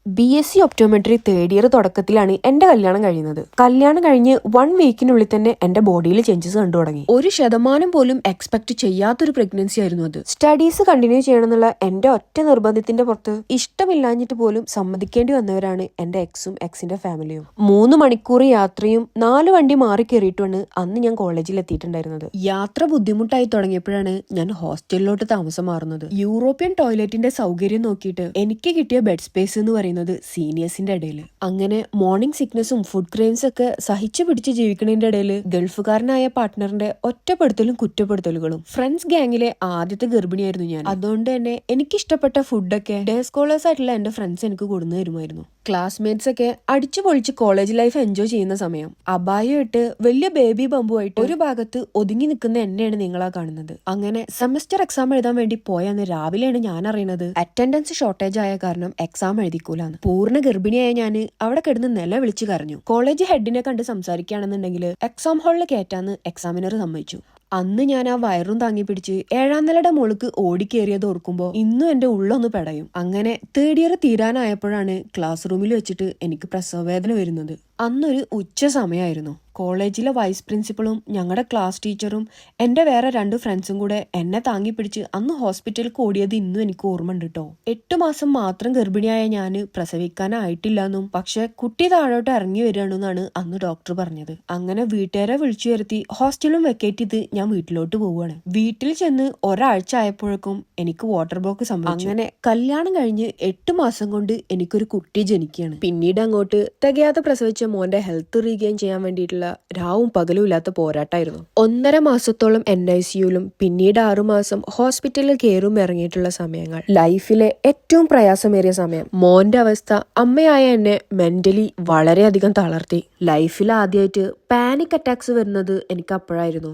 BSc optometry third year തുടക്കത്തിലാണ് എന്റെ കല്യാണം കഴിയുന്നത്. കല്യാണം കഴിഞ്ഞ് 1 വീക്കിനുള്ളിൽ തന്നെ എന്റെ ബോഡിയിൽ ചേഞ്ചസ് കണ്ടു തുടങ്ങി. 1% പോലും എക്സ്പെക്ട് ചെയ്യാത്തൊരു പ്രഗ്നൻസി ആയിരുന്നു അത്. സ്റ്റഡീസ് കണ്ടിന്യൂ ചെയ്യണമെന്നുള്ള എന്റെ ഒറ്റ നിർബന്ധത്തിന്റെ പുറത്ത് ഇഷ്ടമില്ലാഞ്ഞിട്ട് പോലും സമ്മതിക്കേണ്ടി വന്നവരാണ് എന്റെ എക്സും എക്സിന്റെ ഫാമിലിയും. 3 മണിക്കൂർ യാത്രയും 4 വണ്ടി മാറി കയറിയിട്ടാണ് അന്ന് ഞാൻ കോളേജിൽ എത്തിയിട്ടുണ്ടായിരുന്നത്. യാത്ര ബുദ്ധിമുട്ടായി തുടങ്ങിയപ്പോഴാണ് ഞാൻ ഹോസ്റ്റലിലോട്ട് താമസം മാറുന്നത്. യൂറോപ്യൻ ടോയ്ലറ്റിന്റെ സൗകര്യം നോക്കിയിട്ട് എനിക്ക് കിട്ടിയ ബെഡ് സ്പേസ് എന്ന് പറയുന്നത് സീനിയേഴ്സിന്റെ ഇടയിൽ. അങ്ങനെ മോർണിംഗ് സിക്നസും ഫുഡ് ക്രേവ്സ് ഒക്കെ സഹിച്ചു പിടിച്ച് ജീവിക്കുന്നതിന്റെ ഇടയിൽ ഗൾഫുകാരനായ പാർട്ട്ണറിന്റെ ഒറ്റപ്പെടുത്തലും കുറ്റപ്പെടുത്തലുകളും. ഫ്രണ്ട്സ് ഗാങ്ങിലെ ആദ്യത്തെ ഗർഭിണിയായിരുന്നു ഞാൻ. അതുകൊണ്ട് തന്നെ എനിക്കിഷ്ടപ്പെട്ട ഫുഡൊക്കെ ഡേ സ്കോളേഴ്സ് ആയിട്ടുള്ള എന്റെ ഫ്രണ്ട്സ് എനിക്ക് കൊടുന്നു തരുമായിരുന്നു. ക്ലാസ്മേറ്റ്സ് ഒക്കെ അടിച്ചു പൊളിച്ച് കോളേജ് ലൈഫ് എൻജോയ് ചെയ്യുന്ന സമയം അബായമായിട്ട് വലിയ ബേബി ബമ്പുമായിട്ട് ഒരു ഭാഗത്ത് ഒതുങ്ങി നിൽക്കുന്ന എന്നെയാണ് നിങ്ങളാ കാണുന്നത്. അങ്ങനെ സെമസ്റ്റർ എക്സാം എഴുതാൻ വേണ്ടി പോയെന്ന് രാവിലെയാണ് ഞാൻ അറിയുന്നത് അറ്റൻഡൻസ് ഷോർട്ടേജ് ആയ കാരണം എക്സാം എഴുതിക്കൂലാന്ന്. പൂർണ്ണ ഗർഭിണിയായ ഞാൻ അവിടെ കിടന്ന് നില വിളിച്ചു കരഞ്ഞു. കോളേജ് ഹെഡിനെ കണ്ട് സംസാരിക്കുകയാണെന്നുണ്ടെങ്കിൽ എക്സാം ഹാളിൽ കയറ്റാന്ന് എക്സാമിനർ സമ്മതിച്ചു. അന്ന് ഞാൻ ആ വയറും താങ്ങി പിടിച്ച് 7ാം നിലയുടെ മുകളിലേക്ക് ഓടിക്കേറിയത് ഓർക്കുമ്പോൾ ഇന്നും എന്റെ ഉള്ളൊന്ന് പെടയും. അങ്ങനെ തേർഡ് ഇയർ തീരാനായപ്പോഴാണ് ക്ലാസ് റൂമിൽ വെച്ചിട്ട് എനിക്ക് പ്രസവവേദന വരുന്നത്. അന്നൊരു ഉച്ച സമയമായിരുന്നു. കോളേജിലെ വൈസ് പ്രിൻസിപ്പളും ഞങ്ങളുടെ ക്ലാസ് ടീച്ചറും എന്റെ വേറെ 2 ഫ്രണ്ട്സും കൂടെ എന്നെ താങ്ങി പിടിച്ച് അന്ന് ഹോസ്പിറ്റലിൽ ഓടിയത് ഇന്നും എനിക്ക് ഓർമ്മ ഉണ്ട് കേട്ടോ. 8 മാസം മാത്രം ഗർഭിണിയായ ഞാൻ പ്രസവിക്കാനായിട്ടില്ലെന്നും പക്ഷെ കുട്ടി താഴോട്ട് ഇറങ്ങി വരികയാണെന്നാണ് അന്ന് ഡോക്ടർ പറഞ്ഞത്. അങ്ങനെ വീട്ടുകാരെ വിളിച്ചു വരുത്തി ഹോസ്റ്റലും വെക്കേറ്റ് ചെയ്ത് ഞാൻ വീട്ടിലോട്ട് പോവുകയാണ്. വീട്ടിൽ ചെന്ന് ഒരാഴ്ച ആയപ്പോഴേക്കും എനിക്ക് വാട്ടർ ബ്ലോക്ക് സംഭവിച്ചു. അങ്ങനെ കല്യാണം കഴിഞ്ഞ് 8 മാസം കൊണ്ട് എനിക്കൊരു കുട്ടി ജനിക്കുകയാണ്. പിന്നീട് അങ്ങോട്ട് തികയാതെ പ്രസവിച്ച മോന്റെ ഹെൽത്ത് റീഗെയിൻ ചെയ്യാൻ വേണ്ടിയിട്ടുള്ള രാവും പകലും ഇല്ലാത്ത പോരാട്ടായിരുന്നു. 1.5 മാസത്തോളം NICUലും പിന്നീട് 6 മാസം ഹോസ്പിറ്റലിൽ കയറും ഇറങ്ങിയിട്ടുള്ള സമയങ്ങൾ ലൈഫിലെ ഏറ്റവും പ്രയാസമേറിയ സമയം. മോന്റെ അവസ്ഥ അമ്മയായ എന്നെ മെന്റലി വളരെയധികം തളർത്തി. ലൈഫിൽ ആദ്യമായിട്ട് പാനിക് അറ്റാക്സ് വരുന്നത് എനിക്ക് അപ്പോഴായിരുന്നു.